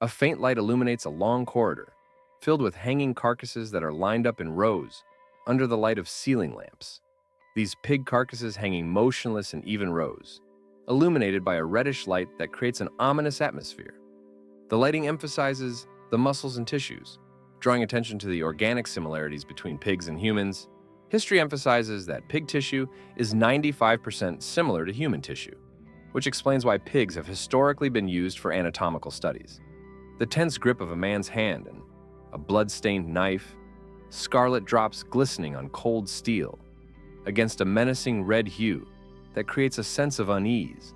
A faint light illuminates a long corridor, filled with hanging carcasses that are lined up in rows under the light of ceiling lamps. These pig carcasses hanging motionless in even rows, illuminated by a reddish light that creates an ominous atmosphere. The lighting emphasizes the muscles and tissues, drawing attention to the organic similarities between pigs and humans. History emphasizes that pig tissue is 95% similar to human tissue, which explains why pigs have historically been used for anatomical studies. The tense grip of a man's hand and a blood-stained knife, scarlet drops glistening on cold steel, against a menacing red hue that creates a sense of unease.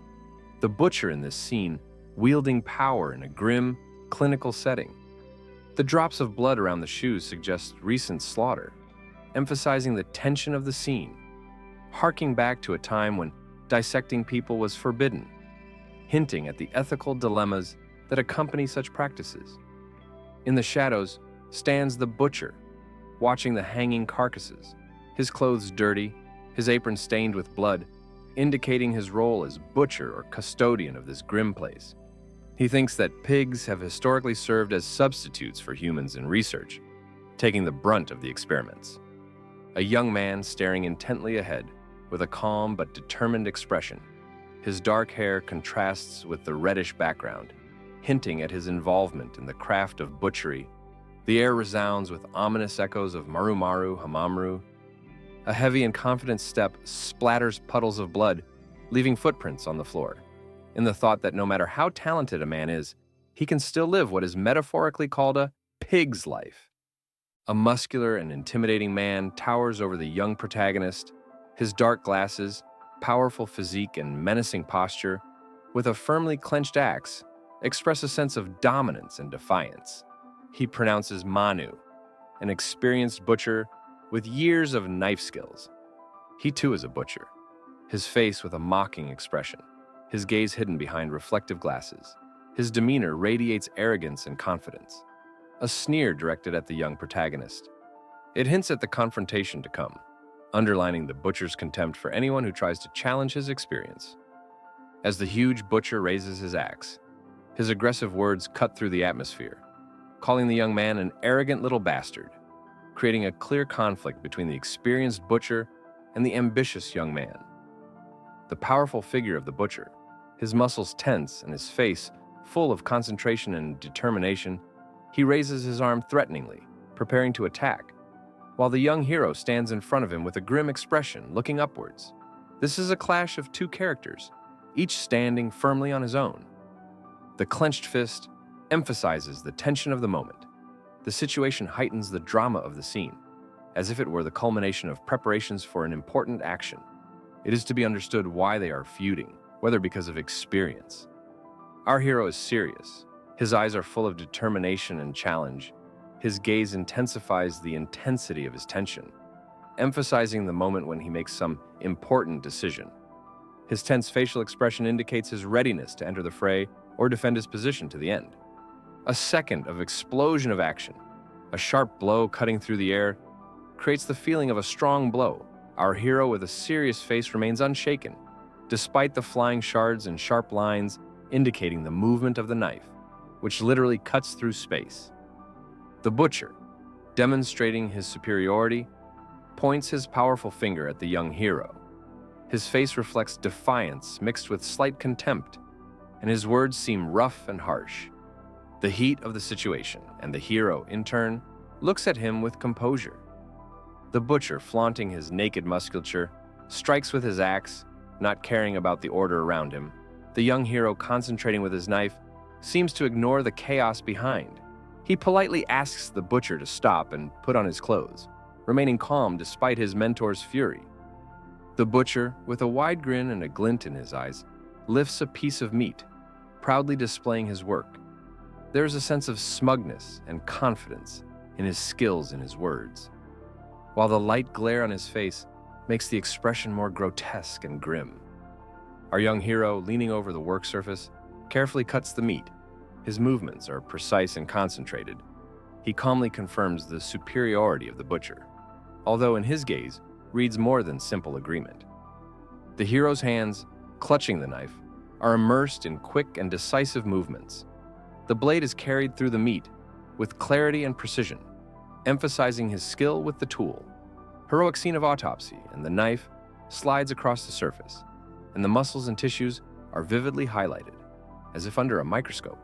The butcher in this scene, wielding power in a grim, clinical setting. The drops of blood around the shoes suggest recent slaughter, emphasizing the tension of the scene, harking back to a time when dissecting people was forbidden, hinting at the ethical dilemmas that accompany such practices. In the shadows stands the butcher, watching the hanging carcasses, his clothes dirty, his apron stained with blood, indicating his role as butcher or custodian of this grim place. He thinks that pigs have historically served as substitutes for humans in research, taking the brunt of the experiments. A young man staring intently ahead with a calm but determined expression. His dark hair contrasts with the reddish background, hinting at his involvement in the craft of butchery. The air resounds with ominous echoes of Maru Maru, Ha Maru. A heavy and confident step splatters puddles of blood, leaving footprints on the floor, in the thought that no matter how talented a man is, he can still live what is metaphorically called a pig's life. A muscular and intimidating man towers over the young protagonist, his dark glasses, powerful physique, and menacing posture, with a firmly clenched axe, express a sense of dominance and defiance. He pronounces Manu, an experienced butcher with years of knife skills. He too is a butcher, his face with a mocking expression, his gaze hidden behind reflective glasses. His demeanor radiates arrogance and confidence, a sneer directed at the young protagonist. It hints at the confrontation to come, underlining the butcher's contempt for anyone who tries to challenge his experience. As the huge butcher raises his axe, his aggressive words cut through the atmosphere, calling the young man an arrogant little bastard, creating a clear conflict between the experienced butcher and the ambitious young man. The powerful figure of the butcher, his muscles tense and his face full of concentration and determination, he raises his arm threateningly, preparing to attack, while the young hero stands in front of him with a grim expression, looking upwards. This is a clash of two characters, each standing firmly on his own. The clenched fist emphasizes the tension of the moment. The situation heightens the drama of the scene, as if it were the culmination of preparations for an important action. It is to be understood why they are feuding, whether because of experience. Our hero is serious. His eyes are full of determination and challenge. His gaze intensifies the intensity of his tension, emphasizing the moment when he makes some important decision. His tense facial expression indicates his readiness to enter the fray or defend his position to the end. A second of explosion of action, a sharp blow cutting through the air, creates the feeling of a strong blow. Our hero with a serious face remains unshaken, despite the flying shards and sharp lines indicating the movement of the knife, which literally cuts through space. The butcher, demonstrating his superiority, points his powerful finger at the young hero. His face reflects defiance mixed with slight contempt, and his words seem rough and harsh. The heat of the situation, and the hero, in turn, looks at him with composure. The butcher, flaunting his naked musculature, strikes with his axe, not caring about the order around him. The young hero, concentrating with his knife, seems to ignore the chaos behind. He politely asks the butcher to stop and put on his clothes, remaining calm despite his mentor's fury. The butcher, with a wide grin and a glint in his eyes, lifts a piece of meat, proudly displaying his work. There is a sense of smugness and confidence in his skills and his words, while the light glare on his face makes the expression more grotesque and grim. Our young hero, leaning over the work surface, carefully cuts the meat. His movements are precise and concentrated. He calmly confirms the superiority of the butcher, although in his gaze reads more than simple agreement. The hero's hands, clutching the knife, are immersed in quick and decisive movements. The blade is carried through the meat with clarity and precision, emphasizing his skill with the tool. Heroic scene of autopsy, and the knife slides across the surface, and the muscles and tissues are vividly highlighted, as if under a microscope.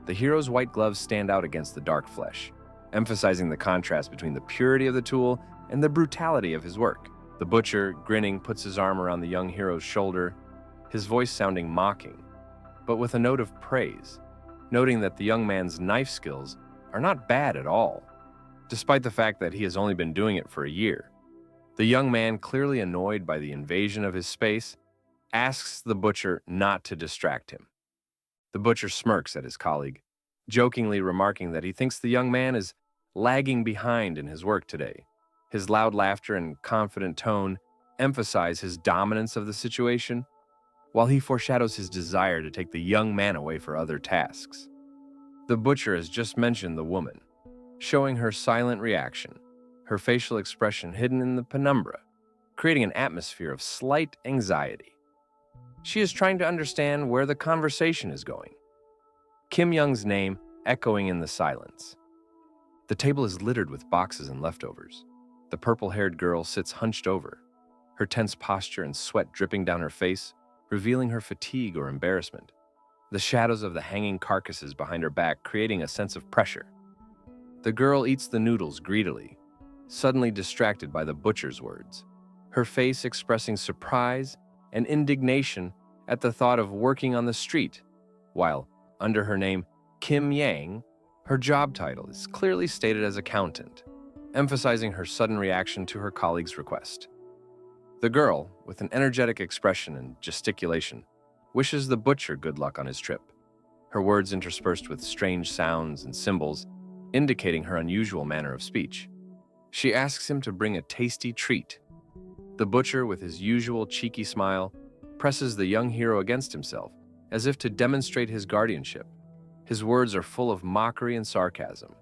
The hero's white gloves stand out against the dark flesh, emphasizing the contrast between the purity of the tool and the brutality of his work. The butcher, grinning, puts his arm around the young hero's shoulder, his voice sounding mocking, but with a note of praise, noting that the young man's knife skills are not bad at all, despite the fact that he has only been doing it for a year. The young man, clearly annoyed by the invasion of his space, asks the butcher not to distract him. The butcher smirks at his colleague, jokingly remarking that he thinks the young man is lagging behind in his work today. His loud laughter and confident tone emphasize his dominance of the situation, while he foreshadows his desire to take the young man away for other tasks. The butcher has just mentioned the woman, showing her silent reaction, her facial expression hidden in the penumbra, creating an atmosphere of slight anxiety. She is trying to understand where the conversation is going. Kim Young's name echoing in the silence. The table is littered with boxes and leftovers. The purple-haired girl sits hunched over, her tense posture and sweat dripping down her face, revealing her fatigue or embarrassment. The shadows of the hanging carcasses behind her back creating a sense of pressure. The girl eats the noodles greedily, suddenly distracted by the butcher's words, her face expressing surprise and indignation at the thought of working on the street, while, under her name Kim Yang, her job title is clearly stated as accountant, emphasizing her sudden reaction to her colleague's request. The girl, with an energetic expression and gesticulation, wishes the butcher good luck on his trip, her words interspersed with strange sounds and symbols, indicating her unusual manner of speech. She asks him to bring a tasty treat. The butcher, with his usual cheeky smile, presses the young hero against himself, as if to demonstrate his guardianship. His words are full of mockery and sarcasm.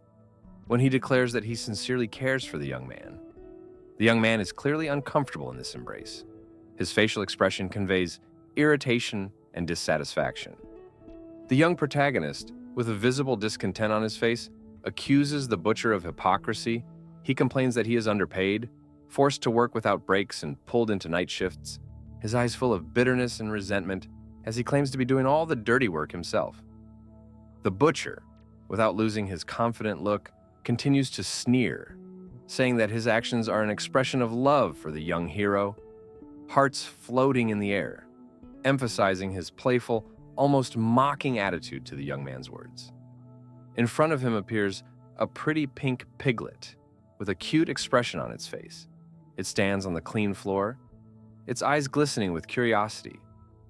When he declares that he sincerely cares for the young man is clearly uncomfortable in this embrace. His facial expression conveys irritation and dissatisfaction. The young protagonist, with a visible discontent on his face, accuses the butcher of hypocrisy. He complains that he is underpaid, forced to work without breaks and pulled into night shifts, his eyes full of bitterness and resentment as he claims to be doing all the dirty work himself. The butcher, without losing his confident look, continues to sneer, saying that his actions are an expression of love for the young hero, hearts floating in the air, emphasizing his playful, almost mocking attitude to the young man's words. In front of him appears a pretty pink piglet with a cute expression on its face. It stands on the clean floor, its eyes glistening with curiosity.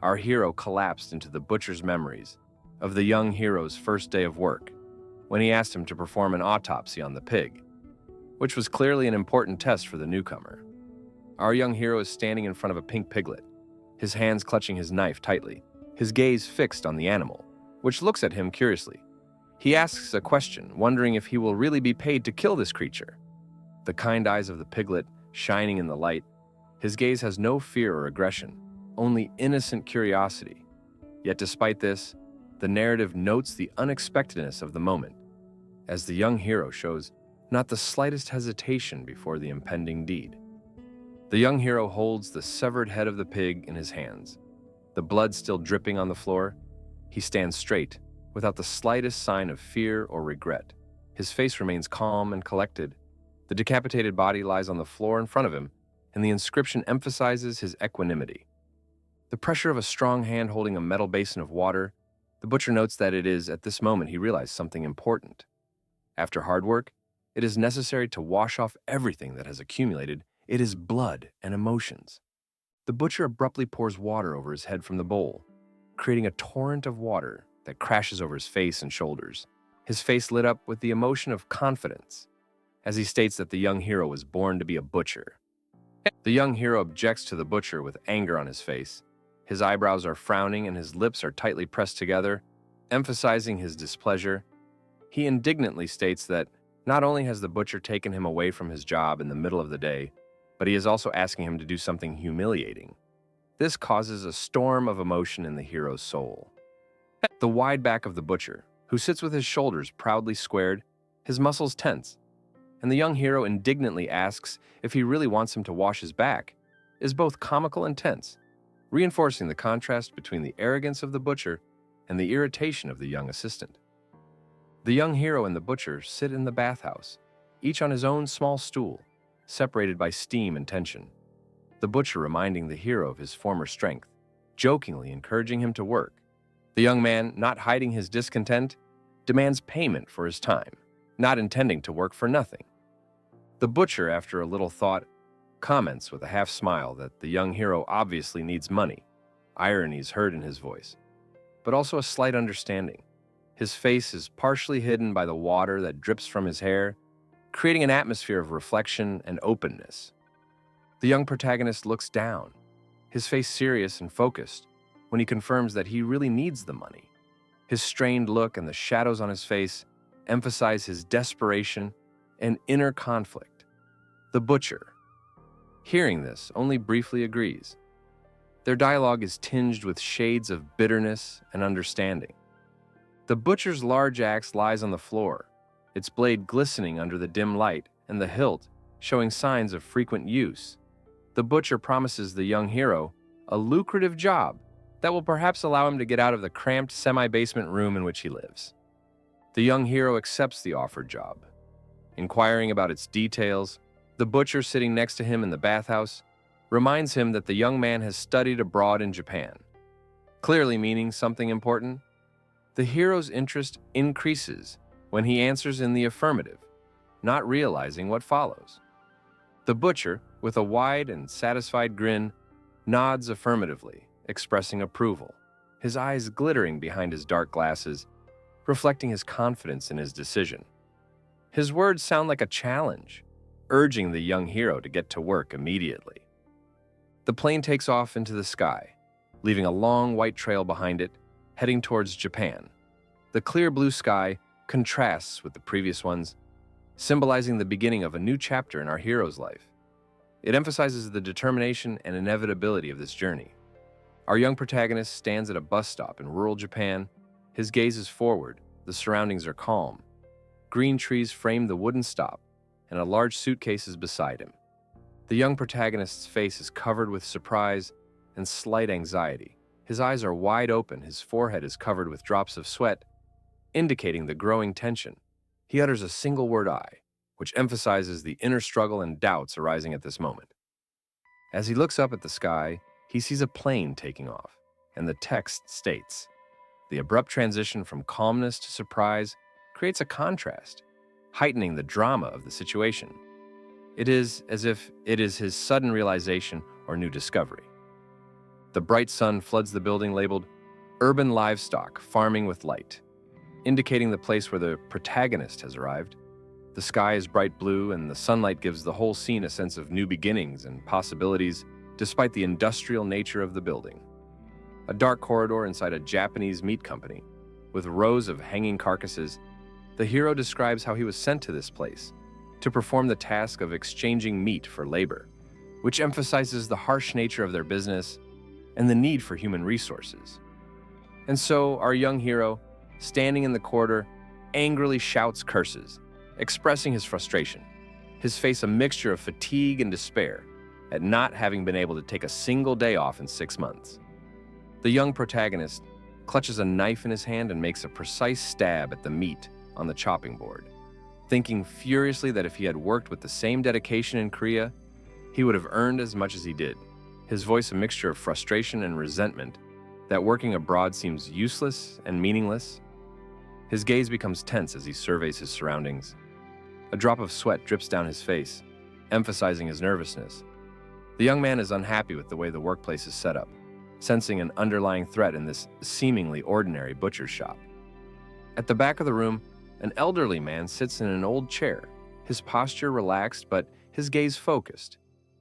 Our hero collapsed into the butcher's memories of the young hero's first day of work, when he asked him to perform an autopsy on the pig, which was clearly an important test for the newcomer. Our young hero is standing in front of a pink piglet, his hands clutching his knife tightly, his gaze fixed on the animal, which looks at him curiously. He asks a question, wondering if he will really be paid to kill this creature. The kind eyes of the piglet shining in the light, his gaze has no fear or aggression, only innocent curiosity. Yet despite this, the narrative notes the unexpectedness of the moment, as the young hero shows not the slightest hesitation before the impending deed. The young hero holds the severed head of the pig in his hands. The blood still dripping on the floor, he stands straight, without the slightest sign of fear or regret. His face remains calm and collected. The decapitated body lies on the floor in front of him, and the inscription emphasizes his equanimity. The pressure of a strong hand holding a metal basin of water, the butcher notes that it is at this moment he realized something important. After hard work, it is necessary to wash off everything that has accumulated. It is blood and emotions. The butcher abruptly pours water over his head from the bowl, creating a torrent of water that crashes over his face and shoulders. His face lit up with the emotion of confidence, as he states that the young hero was born to be a butcher. The young hero objects to the butcher with anger on his face. His eyebrows are frowning and his lips are tightly pressed together, emphasizing his displeasure. He indignantly states that not only has the butcher taken him away from his job in the middle of the day, but he is also asking him to do something humiliating. This causes a storm of emotion in the hero's soul. The wide back of the butcher, who sits with his shoulders proudly squared, his muscles tense, and the young hero indignantly asks if he really wants him to wash his back, is both comical and tense, reinforcing the contrast between the arrogance of the butcher and the irritation of the young assistant. The young hero and the butcher sit in the bathhouse, each on his own small stool, separated by steam and tension. The butcher reminding the hero of his former strength, jokingly encouraging him to work. The young man, not hiding his discontent, demands payment for his time, not intending to work for nothing. The butcher, after a little thought, comments with a half smile that the young hero obviously needs money. Irony is heard in his voice, but also a slight understanding. His face is partially hidden by the water that drips from his hair, creating an atmosphere of reflection and openness. The young protagonist looks down, his face serious and focused, when he confirms that he really needs the money. His strained look and the shadows on his face emphasize his desperation and inner conflict. The butcher, hearing this, only briefly agrees. Their dialogue is tinged with shades of bitterness and understanding. The butcher's large axe lies on the floor, its blade glistening under the dim light and the hilt showing signs of frequent use. The butcher promises the young hero a lucrative job that will perhaps allow him to get out of the cramped semi-basement room in which he lives. The young hero accepts the offered job. Inquiring about its details, the butcher sitting next to him in the bathhouse reminds him that the young man has studied abroad in Japan, clearly meaning something important. The hero's interest increases when he answers in the affirmative, not realizing what follows. The butcher, with a wide and satisfied grin, nods affirmatively, expressing approval, his eyes glittering behind his dark glasses, reflecting his confidence in his decision. His words sound like a challenge, urging the young hero to get to work immediately. The plane takes off into the sky, leaving a long white trail behind it, heading towards Japan. The clear blue sky contrasts with the previous ones, symbolizing the beginning of a new chapter in our hero's life. It emphasizes the determination and inevitability of this journey. Our young protagonist stands at a bus stop in rural Japan. His gaze is forward, the surroundings are calm. Green trees frame the wooden stop, and a large suitcase is beside him. The young protagonist's face is covered with surprise and slight anxiety. His eyes are wide open, his forehead is covered with drops of sweat, indicating the growing tension. He utters a single word "I," which emphasizes the inner struggle and doubts arising at this moment. As he looks up at the sky, he sees a plane taking off, and the text states, "The abrupt transition from calmness to surprise creates a contrast, heightening the drama of the situation." It is as if it is his sudden realization or new discovery. The bright sun floods the building labeled "Urban Livestock Farming with Light," indicating the place where the protagonist has arrived. The sky is bright blue, and the sunlight gives the whole scene a sense of new beginnings and possibilities, despite the industrial nature of the building. A dark corridor inside a Japanese meat company, with rows of hanging carcasses, the hero describes how he was sent to this place to perform the task of exchanging meat for labor, which emphasizes the harsh nature of their business and the need for human resources. And so our young hero, standing in the corridor, angrily shouts curses, expressing his frustration, his face a mixture of fatigue and despair at not having been able to take a single day off in 6 months. The young protagonist clutches a knife in his hand and makes a precise stab at the meat on the chopping board, thinking furiously that if he had worked with the same dedication in Korea, he would have earned as much as he did. His voice a mixture of frustration and resentment that working abroad seems useless and meaningless. His gaze becomes tense as he surveys his surroundings. A drop of sweat drips down his face, emphasizing his nervousness. The young man is unhappy with the way the workplace is set up, sensing an underlying threat in this seemingly ordinary butcher's shop. At the back of the room, an elderly man sits in an old chair, his posture relaxed but his gaze focused.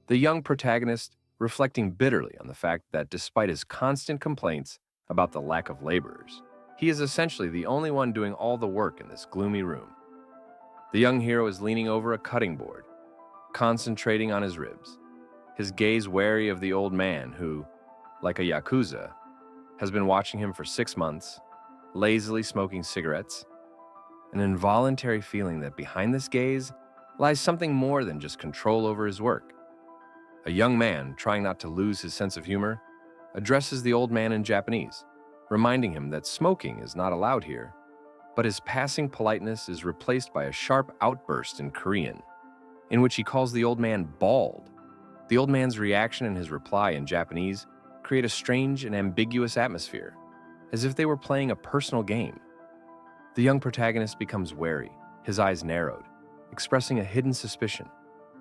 The young protagonist reflecting bitterly on the fact that despite his constant complaints about the lack of laborers, he is essentially the only one doing all the work in this gloomy room. The young hero is leaning over a cutting board, concentrating on his ribs, his gaze wary of the old man who, like a Yakuza, has been watching him for 6 months. lazily smoking cigarettes, an involuntary feeling that behind this gaze lies something more than just control over his work. A young man, trying not to lose his sense of humor, addresses the old man in Japanese, reminding him that smoking is not allowed here, but his passing politeness is replaced by a sharp outburst in Korean, in which he calls the old man bald. The old man's reaction and his reply in Japanese create a strange and ambiguous atmosphere, as if they were playing a personal game. The young protagonist becomes wary, his eyes narrowed, expressing a hidden suspicion.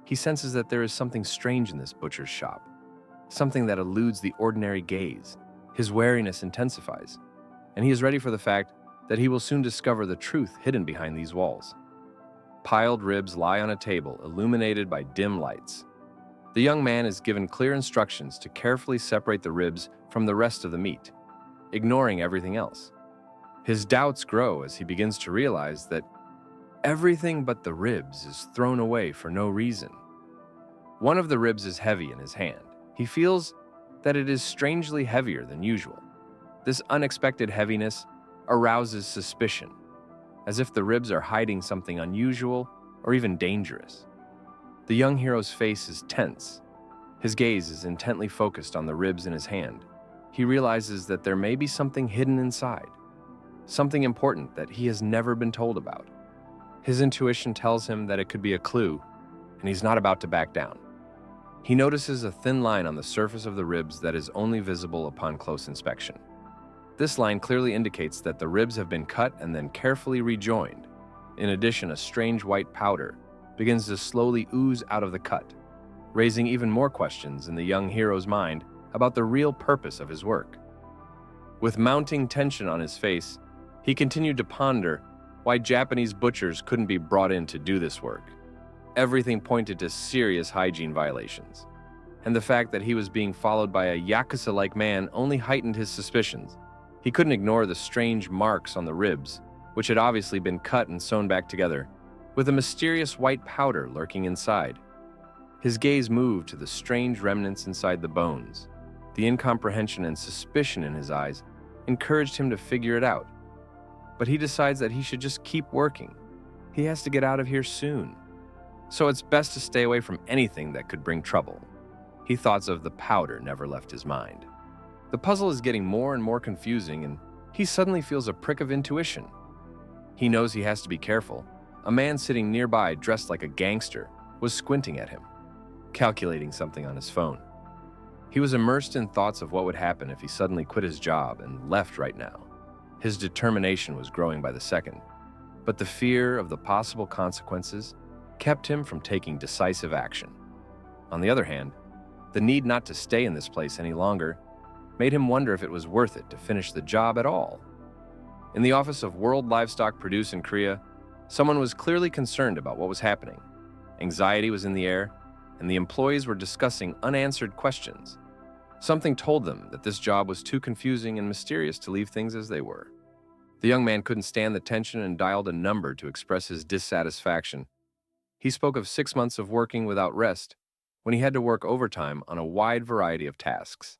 He senses that there is something strange in this butcher's shop, something that eludes the ordinary gaze. His wariness intensifies, and he is ready for the fact that he will soon discover the truth hidden behind these walls. Piled ribs lie on a table, illuminated by dim lights. The young man is given clear instructions to carefully separate the ribs from the rest of the meat, ignoring everything else. His doubts grow as he begins to realize that everything but the ribs is thrown away for no reason. One of the ribs is heavy in his hand. He feels that it is strangely heavier than usual. This unexpected heaviness arouses suspicion, as if the ribs are hiding something unusual or even dangerous. The young hero's face is tense. His gaze is intently focused on the ribs in his hand. He realizes that there may be something hidden inside, something important that he has never been told about. His intuition tells him that it could be a clue, and he's not about to back down. He notices a thin line on the surface of the ribs that is only visible upon close inspection. This line clearly indicates that the ribs have been cut and then carefully rejoined. In addition, a strange white powder begins to slowly ooze out of the cut, raising even more questions in the young hero's mind about the real purpose of his work. With mounting tension on his face, he continued to ponder why Japanese butchers couldn't be brought in to do this work. Everything pointed to serious hygiene violations, and the fact that he was being followed by a Yakuza-like man only heightened his suspicions. He couldn't ignore the strange marks on the ribs, which had obviously been cut and sewn back together, with a mysterious white powder lurking inside. His gaze moved to the strange remnants inside the bones. The incomprehension and suspicion in his eyes encouraged him to figure it out. But he decides that he should just keep working. He has to get out of here soon. So it's best to stay away from anything that could bring trouble. He thoughts of the powder never left his mind. The puzzle is getting more and more confusing, and he suddenly feels a prick of intuition. He knows he has to be careful. A man sitting nearby, dressed like a gangster, was squinting at him, calculating something on his phone. He was immersed in thoughts of what would happen if he suddenly quit his job and left right now. His determination was growing by the second, but the fear of the possible consequences kept him from taking decisive action. On the other hand, the need not to stay in this place any longer made him wonder if it was worth it to finish the job at all. In the office of World Livestock Produce in Korea, someone was clearly concerned about what was happening. Anxiety was in the air, and the employees were discussing unanswered questions. Something told them that this job was too confusing and mysterious to leave things as they were. The young man couldn't stand the tension and dialed a number to express his dissatisfaction. He spoke of 6 months of working without rest, when he had to work overtime on a wide variety of tasks.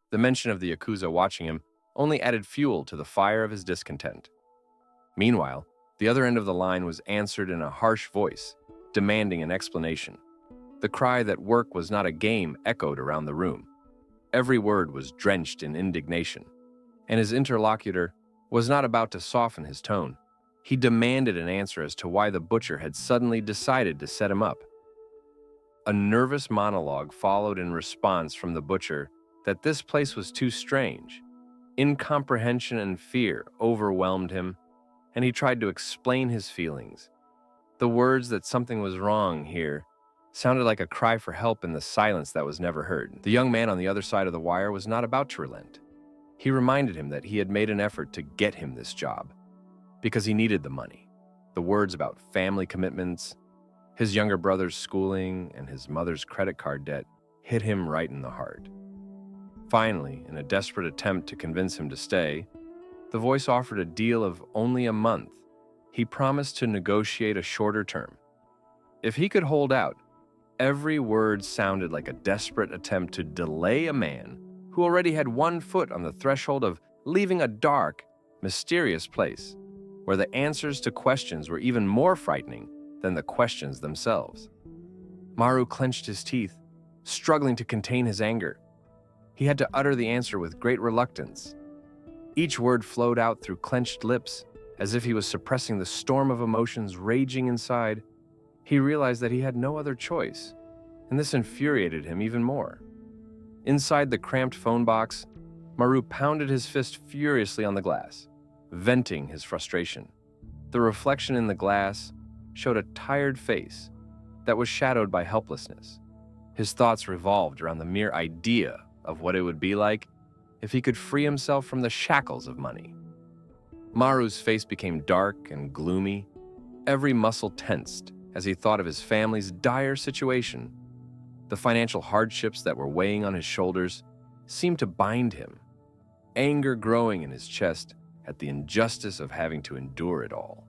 The mention of the Yakuza watching him only added fuel to the fire of his discontent. Meanwhile, the other end of the line was answered in a harsh voice, demanding an explanation. The cry that work was not a game echoed around the room. Every word was drenched in indignation, and his interlocutor was not about to soften his tone. He demanded an answer as to why the butcher had suddenly decided to set him up. A nervous monologue followed in response from the butcher that this place was too strange. Incomprehension and fear overwhelmed him, and he tried to explain his feelings. The words that something was wrong here sounded like a cry for help in the silence that was never heard. The young man on the other side of the wire was not about to relent. He reminded him that he had made an effort to get him this job, because he needed the money. The words about family commitments, his younger brother's schooling, and his mother's credit card debt hit him right in the heart. Finally, in a desperate attempt to convince him to stay, the voice offered a deal of only a month. He promised to negotiate a shorter term. If he could hold out, every word sounded like a desperate attempt to delay a man who already had one foot on the threshold of leaving a dark, mysterious place where the answers to questions were even more frightening than the questions themselves. Maru clenched his teeth, struggling to contain his anger. He had to utter the answer with great reluctance. Each word flowed out through clenched lips, as if he was suppressing the storm of emotions raging inside. He realized that he had no other choice, and this infuriated him even more. Inside the cramped phone box, Maru pounded his fist furiously on the glass, venting his frustration. The reflection in the glass showed a tired face that was shadowed by helplessness. His thoughts revolved around the mere idea of what it would be like if he could free himself from the shackles of money. Maru's face became dark and gloomy. Every muscle tensed as he thought of his family's dire situation. The financial hardships that were weighing on his shoulders seemed to bind him, anger growing in his chest at the injustice of having to endure it all.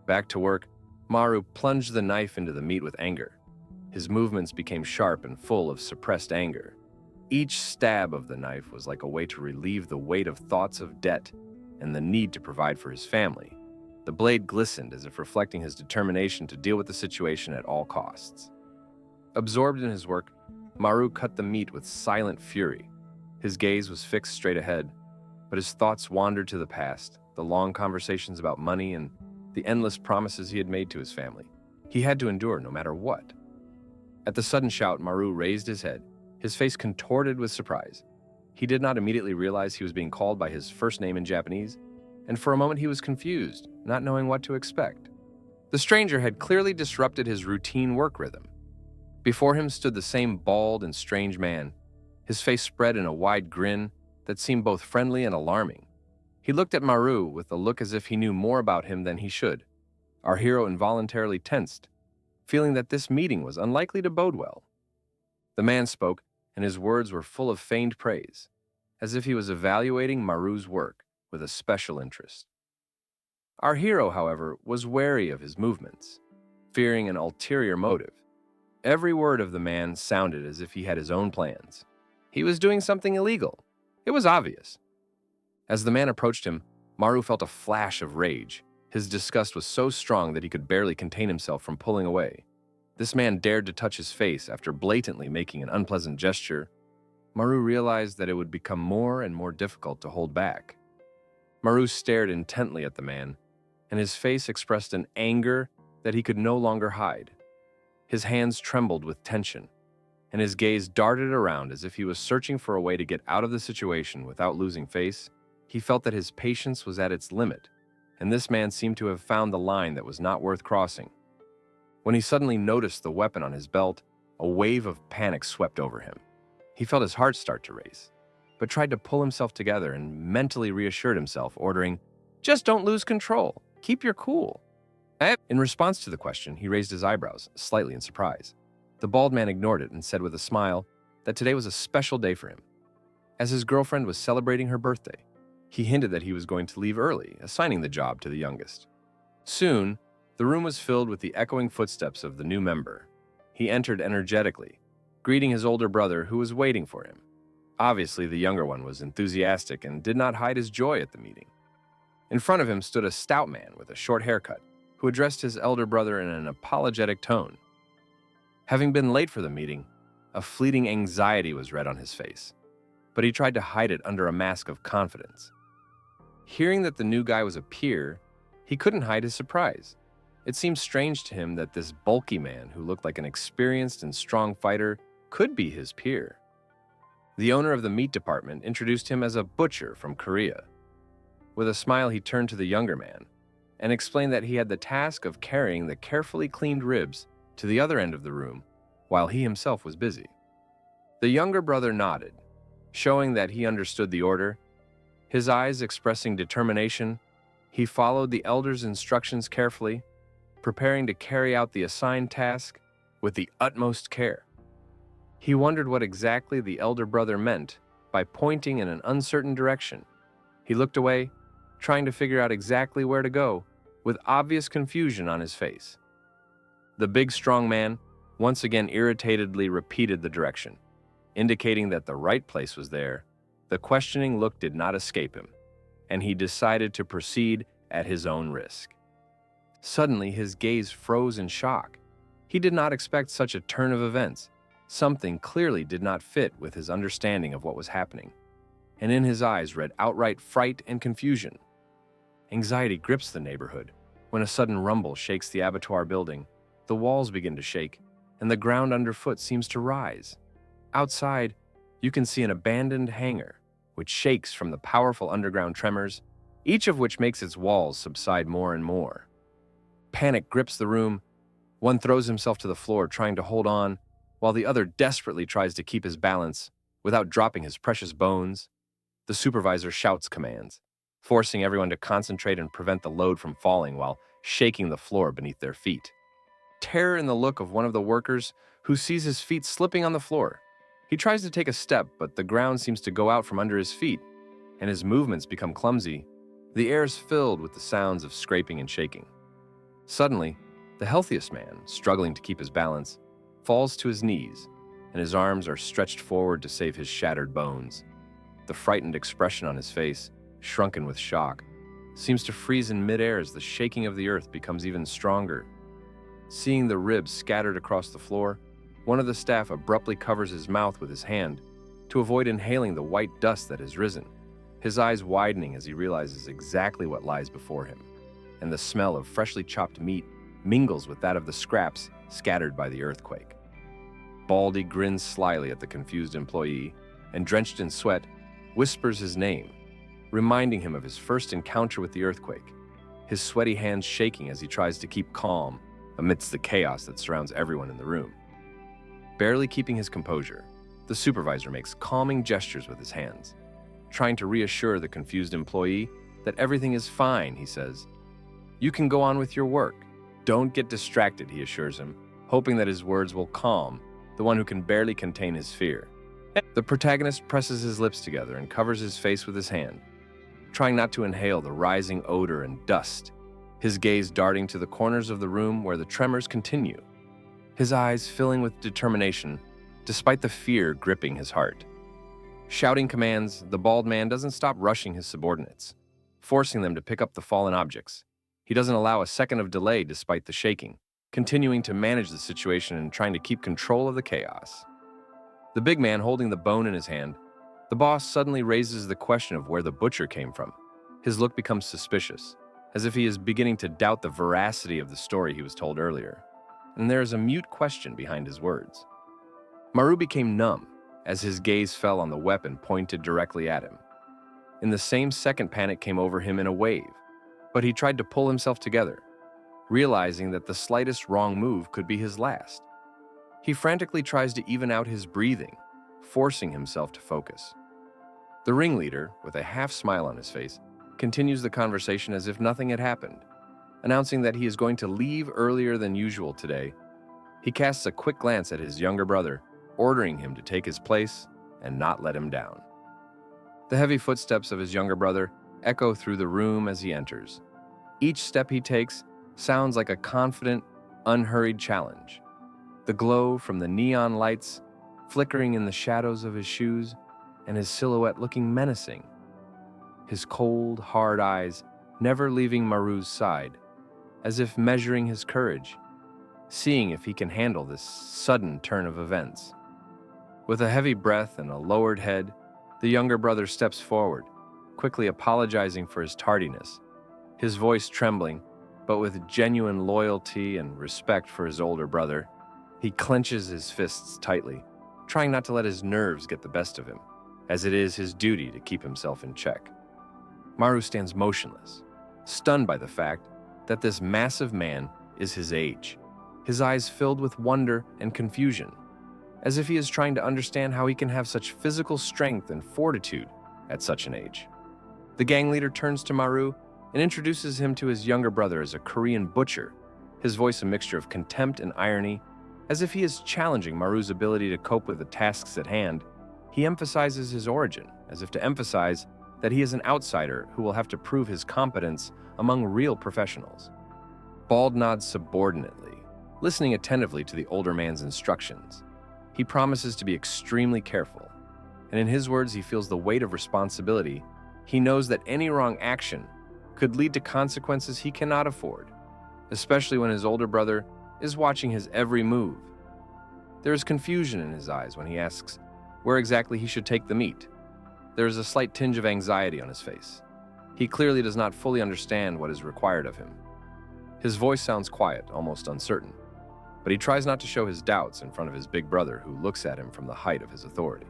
Back to work, Maru plunged the knife into the meat with anger. His movements became sharp and full of suppressed anger. Each stab of the knife was like a way to relieve the weight of thoughts of debt and the need to provide for his family. The blade glistened as if reflecting his determination to deal with the situation at all costs. Absorbed in his work, Maru cut the meat with silent fury. His gaze was fixed straight ahead, but his thoughts wandered to the past, the long conversations about money and the endless promises he had made to his family. He had to endure no matter what. At the sudden shout, Maru raised his head, his face contorted with surprise. He did not immediately realize he was being called by his first name in Japanese, and for a moment he was confused, not knowing what to expect. The stranger had clearly disrupted his routine work rhythm. Before him stood the same bald and strange man, his face spread in a wide grin that seemed both friendly and alarming. He looked at Maru with a look as if he knew more about him than he should. Our hero involuntarily tensed, feeling that this meeting was unlikely to bode well. The man spoke, and his words were full of feigned praise, as if he was evaluating Maru's work with a special interest. Our hero, however, was wary of his movements, fearing an ulterior motive. Every word of the man sounded as if he had his own plans. He was doing something illegal. It was obvious. As the man approached him, Maru felt a flash of rage. His disgust was so strong that he could barely contain himself from pulling away. This man dared to touch his face after blatantly making an unpleasant gesture. Maru realized that it would become more and more difficult to hold back. Maru stared intently at the man, and his face expressed an anger that he could no longer hide. His hands trembled with tension, and his gaze darted around as if he was searching for a way to get out of the situation without losing face. He felt that his patience was at its limit, and this man seemed to have found the line that was not worth crossing. When he suddenly noticed the weapon on his belt, a wave of panic swept over him. He felt his heart start to race, but tried to pull himself together and mentally reassured himself, ordering, "Just don't lose control. Keep your cool." In response to the question, he raised his eyebrows, slightly in surprise. The bald man ignored it and said with a smile that today was a special day for him. As his girlfriend was celebrating her birthday, he hinted that he was going to leave early, assigning the job to the youngest. Soon, the room was filled with the echoing footsteps of the new member. He entered energetically, greeting his older brother who was waiting for him. Obviously, the younger one was enthusiastic and did not hide his joy at the meeting. In front of him stood a stout man with a short haircut, who addressed his elder brother in an apologetic tone. Having been late for the meeting, a fleeting anxiety was read on his face, but he tried to hide it under a mask of confidence. Hearing that the new guy was a peer, he couldn't hide his surprise. It seemed strange to him that this bulky man who looked like an experienced and strong fighter could be his peer. The owner of the meat department introduced him as a butcher from Korea. With a smile, he turned to the younger man and explained that he had the task of carrying the carefully cleaned ribs to the other end of the room while he himself was busy. The younger brother nodded, showing that he understood the order. His eyes expressing determination, he followed the elder's instructions carefully, preparing to carry out the assigned task with the utmost care. He wondered what exactly the elder brother meant by pointing in an uncertain direction. He looked away, trying to figure out exactly where to go, with obvious confusion on his face. The big, strong man once again irritatedly repeated the direction, indicating that the right place was there. The questioning look did not escape him, and he decided to proceed at his own risk. Suddenly, his gaze froze in shock. He did not expect such a turn of events. Something clearly did not fit with his understanding of what was happening, and in his eyes read outright fright and confusion. Anxiety grips the neighborhood when a sudden rumble shakes the abattoir building. The walls begin to shake, and the ground underfoot seems to rise. Outside, you can see an abandoned hangar, which shakes from the powerful underground tremors, each of which makes its walls subside more and more. Panic grips the room. One throws himself to the floor, trying to hold on, while the other desperately tries to keep his balance without dropping his precious bones. The supervisor shouts commands, forcing everyone to concentrate and prevent the load from falling while shaking the floor beneath their feet. Terror in the look of one of the workers who sees his feet slipping on the floor. He tries to take a step, but the ground seems to go out from under his feet, and his movements become clumsy. The air is filled with the sounds of scraping and shaking. Suddenly, the healthiest man, struggling to keep his balance, falls to his knees, and his arms are stretched forward to save his shattered bones. The frightened expression on his face, shrunken with shock, seems to freeze in midair as the shaking of the earth becomes even stronger. Seeing the ribs scattered across the floor, one of the staff abruptly covers his mouth with his hand to avoid inhaling the white dust that has risen, his eyes widening as he realizes exactly what lies before him, and the smell of freshly chopped meat mingles with that of the scraps scattered by the earthquake. Baldy grins slyly at the confused employee and, drenched in sweat, whispers his name, reminding him of his first encounter with the earthquake, his sweaty hands shaking as he tries to keep calm amidst the chaos that surrounds everyone in the room. Barely keeping his composure, the supervisor makes calming gestures with his hands, trying to reassure the confused employee that everything is fine, he says. "You can go on with your work. Don't get distracted," he assures him, hoping that his words will calm the one who can barely contain his fear. The protagonist presses his lips together and covers his face with his hand, trying not to inhale the rising odor and dust, his gaze darting to the corners of the room where the tremors continue, his eyes filling with determination despite the fear gripping his heart. Shouting commands, the bald man doesn't stop rushing his subordinates, forcing them to pick up the fallen objects. He doesn't allow a second of delay despite the shaking, continuing to manage the situation and trying to keep control of the chaos. The big man holding the bone in his hand, the boss suddenly raises the question of where the butcher came from. His look becomes suspicious, as if he is beginning to doubt the veracity of the story he was told earlier, and there is a mute question behind his words. Maru became numb as his gaze fell on the weapon pointed directly at him. In the same second, panic came over him in a wave, but he tried to pull himself together, realizing that the slightest wrong move could be his last. He frantically tries to even out his breathing, forcing himself to focus. The ringleader, with a half-smile on his face, continues the conversation as if nothing had happened, announcing that he is going to leave earlier than usual today. He casts a quick glance at his younger brother, ordering him to take his place and not let him down. The heavy footsteps of his younger brother echo through the room as he enters. Each step he takes sounds like a confident, unhurried challenge. The glow from the neon lights flickering in the shadows of his shoes, and his silhouette looking menacing. His cold, hard eyes never leaving Maru's side, as if measuring his courage, seeing if he can handle this sudden turn of events. With a heavy breath and a lowered head, the younger brother steps forward, quickly apologizing for his tardiness, his voice trembling, but with genuine loyalty and respect for his older brother. He clenches his fists tightly, trying not to let his nerves get the best of him, as it is his duty to keep himself in check. Maru stands motionless, stunned by the fact that this massive man is his age, his eyes filled with wonder and confusion, as if he is trying to understand how he can have such physical strength and fortitude at such an age. The gang leader turns to Maru and introduces him to his younger brother as a Korean butcher, his voice a mixture of contempt and irony, as if he is challenging Maru's ability to cope with the tasks at hand. He emphasizes his origin, as if to emphasize that he is an outsider who will have to prove his competence among real professionals. Bald nods subordinately, listening attentively to the older man's instructions. He promises to be extremely careful, and in his words he feels the weight of responsibility He knows that any wrong action could lead to consequences he cannot afford, especially when his older brother is watching his every move. There is confusion in his eyes when he asks where exactly he should take the meat. There is a slight tinge of anxiety on his face. He clearly does not fully understand what is required of him. His voice sounds quiet, almost uncertain, but he tries not to show his doubts in front of his big brother, who looks at him from the height of his authority.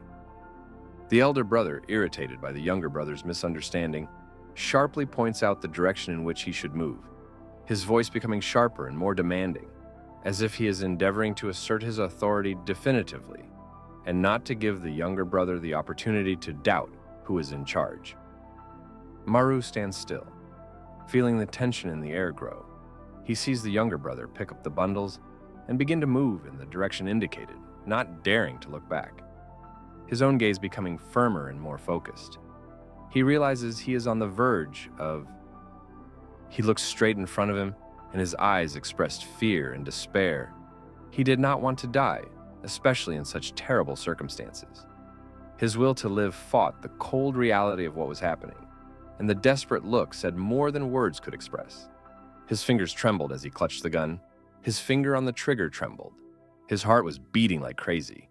The elder brother, irritated by the younger brother's misunderstanding, sharply points out the direction in which he should move, his voice becoming sharper and more demanding, as if he is endeavoring to assert his authority definitively and not to give the younger brother the opportunity to doubt who is in charge. Maru stands still, feeling the tension in the air grow. He sees the younger brother pick up the bundles and begin to move in the direction indicated, not daring to look back, his own gaze becoming firmer and more focused. He realizes he is on the verge of... He looks straight in front of him, and his eyes expressed fear and despair. He did not want to die, especially in such terrible circumstances. His will to live fought the cold reality of what was happening, and the desperate look said more than words could express. His fingers trembled as he clutched the gun. His finger on the trigger trembled. His heart was beating like crazy.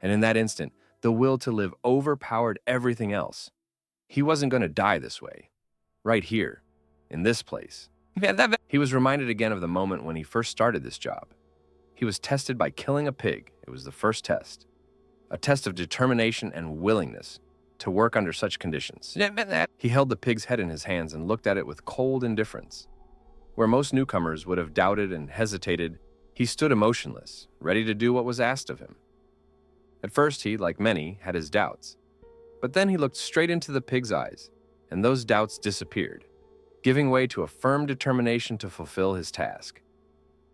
And in that instant, the will to live overpowered everything else. He wasn't going to die this way. Right here, in this place. He was reminded again of the moment when he first started this job. He was tested by killing a pig. It was the first test. A test of determination and willingness to work under such conditions. He held the pig's head in his hands and looked at it with cold indifference. Where most newcomers would have doubted and hesitated, he stood emotionless, ready to do what was asked of him. At first he, like many, had his doubts. But then he looked straight into the pig's eyes, and those doubts disappeared, giving way to a firm determination to fulfill his task.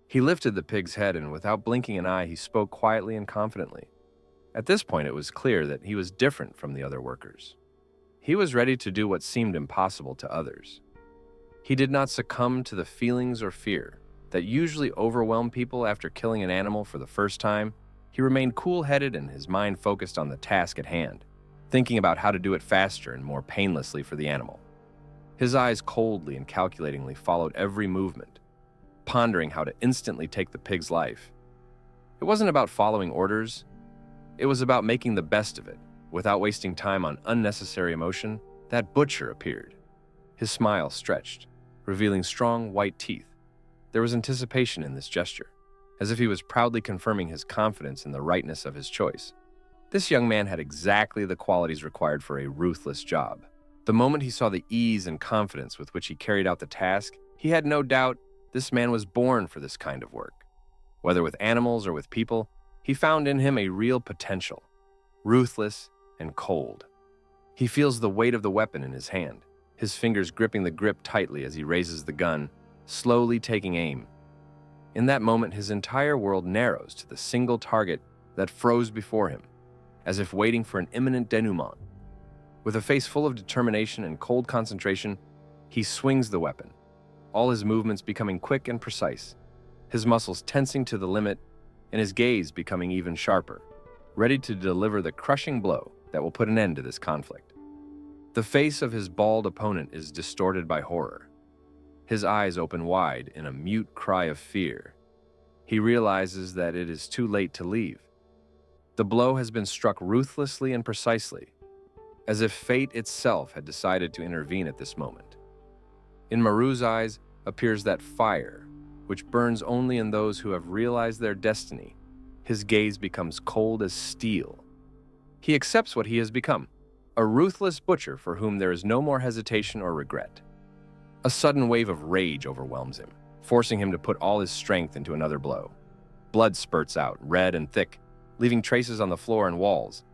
He lifted the pig's head, and without blinking an eye, he spoke quietly and confidently. At this point, it was clear that he was different from the other workers. He was ready to do what seemed impossible to others. He did not succumb to the feelings or fear that usually overwhelm people after killing an animal for the first time. He remained cool-headed and his mind focused on the task at hand, thinking about how to do it faster and more painlessly for the animal. His eyes coldly and calculatingly followed every movement, pondering how to instantly take the pig's life. It wasn't about following orders. It was about making the best of it. Without wasting time on unnecessary emotion, that butcher appeared. His smile stretched, revealing strong white teeth. There was anticipation in this gesture, as if he was proudly confirming his confidence in the rightness of his choice. This young man had exactly the qualities required for a ruthless job. The moment he saw the ease and confidence with which he carried out the task, he had no doubt this man was born for this kind of work. Whether with animals or with people, he found in him a real potential, ruthless and cold. He feels the weight of the weapon in his hand, his fingers gripping the grip tightly as he raises the gun, slowly taking aim. In that moment, his entire world narrows to the single target that froze before him, as if waiting for an imminent denouement. With a face full of determination and cold concentration, he swings the weapon, all his movements becoming quick and precise, his muscles tensing to the limit, and his gaze becoming even sharper, ready to deliver the crushing blow that will put an end to this conflict. The face of his bald opponent is distorted by horror. His eyes open wide in a mute cry of fear. He realizes that it is too late to leave. The blow has been struck ruthlessly and precisely, as if fate itself had decided to intervene at this moment. In Maru's eyes appears that fire, which burns only in those who have realized their destiny. His gaze becomes cold as steel. He accepts what he has become, a ruthless butcher for whom there is no more hesitation or regret. A sudden wave of rage overwhelms him, forcing him to put all his strength into another blow. Blood spurts out, red and thick, leaving traces on the floor and walls,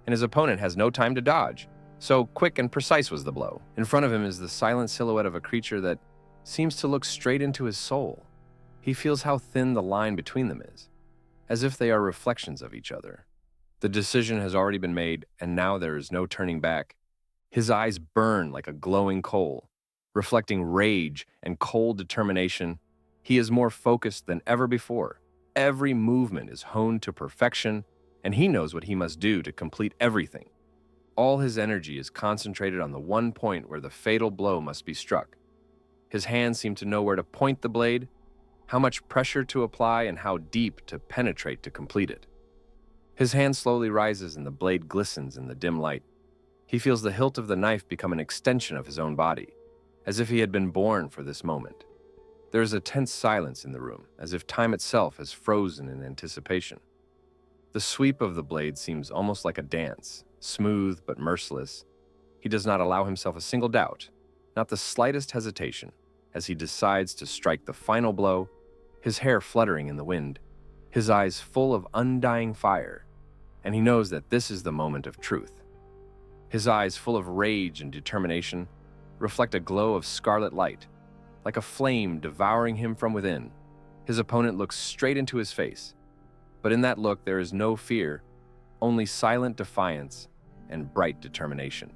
and his opponent has no time to dodge. So quick and precise was the blow. In front of him is the silent silhouette of a creature that seems to look straight into his soul. He feels how thin the line between them is, as if they are reflections of each other. The decision has already been made, and now there is no turning back. His eyes burn like a glowing coal, reflecting rage and cold determination. He is more focused than ever before. Every movement is honed to perfection, and he knows what he must do to complete everything. All his energy is concentrated on the one point where the fatal blow must be struck. His hands seem to know where to point the blade, how much pressure to apply, and how deep to penetrate to complete it. His hand slowly rises and the blade glistens in the dim light. He feels the hilt of the knife become an extension of his own body, as if he had been born for this moment. There is a tense silence in the room, as if time itself has frozen in anticipation. The sweep of the blade seems almost like a dance, smooth but merciless. He does not allow himself a single doubt, not the slightest hesitation, as he decides to strike the final blow, his hair fluttering in the wind, his eyes full of undying fire, and he knows that this is the moment of truth. His eyes, full of rage and determination, reflect a glow of scarlet light, like a flame devouring him from within. His opponent looks straight into his face, but in that look there is no fear, only silent defiance and bright determination.